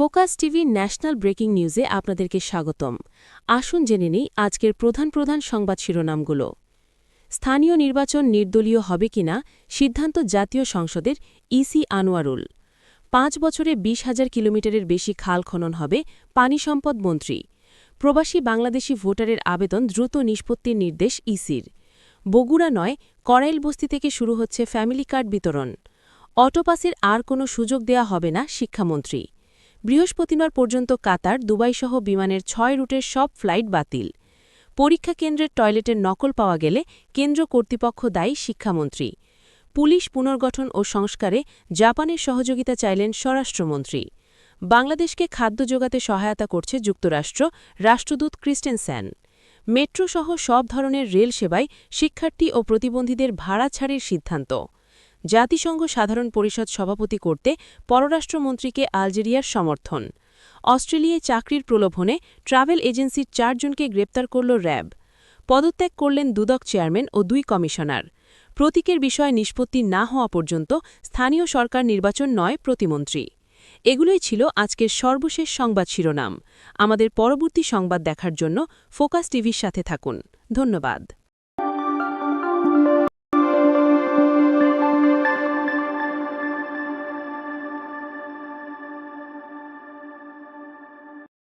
Focus TV national breaking নিউজে আপনাদেরকে স্বাগতম। আসুন জেনে নিই আজকের প্রধান সংবাদ শিরোনামগুলো। স্থানীয় নির্বাচন নির্দলীয় হবে কিনা সিদ্ধান্ত জাতীয় সংসদের, ইসি আনোয়ারুল। ৫ বছরে ২০,০০০ কিলোমিটারের বেশি খাল খনন হবে, পানি সম্পদ মন্ত্রী। প্রবাসী বাংলাদেশি ভোটারের আবেদন দ্রুত নিষ্পত্তির নির্দেশ ইসির। বগুড়া নয়, কড়াইলবস্তি থেকে শুরু হচ্ছে ফ্যামিলি কার্ড বিতরণ। অটোপাসের আর কোনো সুযোগ দেয়া হবে না, শিক্ষামন্ত্রী। বৃহস্পতিবার পর্যন্ত কাতার, দুবাইসহ বিমানের ৬ রুটের সব ফ্লাইট বাতিল। পরীক্ষা কেন্দ্রের টয়লেটের নকল পাওয়া গেলে কেন্দ্র কর্তৃপক্ষ দায়ী, শিক্ষামন্ত্রী। পুলিশ পুনর্গঠন ও সংস্কারে জাপানের সহযোগিতা চাইলেন স্বরাষ্ট্রমন্ত্রী। বাংলাদেশকে খাদ্য যোগাতে সহায়তা করছে যুক্তরাষ্ট্র, রাষ্ট্রদূত ক্রিস্টেনসেন। মেট্রোসহ সব ধরনের রেল সেবায় শিক্ষার্থী ও প্রতিবন্ধীদের ভাড়া ছাড়ের সিদ্ধান্ত। জাতিসংঘ সাধারণ পরিষদ সভাপতি করতে পররাষ্ট্রমন্ত্রীকে আলজেরিয়ার সমর্থন। অস্ট্রেলিয়ায় চাকরির প্রলোভনে ট্রাভেল এজেন্সির ৪ জনকে গ্রেপ্তার করল র্যাব। পদত্যাগ করলেন দুদক চেয়ারম্যান ও ২ কমিশনার। প্রতীকের বিষয়ে নিষ্পত্তি না হওয়া পর্যন্ত স্থানীয় সরকার নির্বাচন নয়, প্রতিমন্ত্রী। এগুলোই ছিল আজকের সর্বশেষ সংবাদ শিরোনাম। আমাদের পরবর্তী সংবাদ দেখার জন্য ফোকাস টিভির সাথে থাকুন। ধন্যবাদ।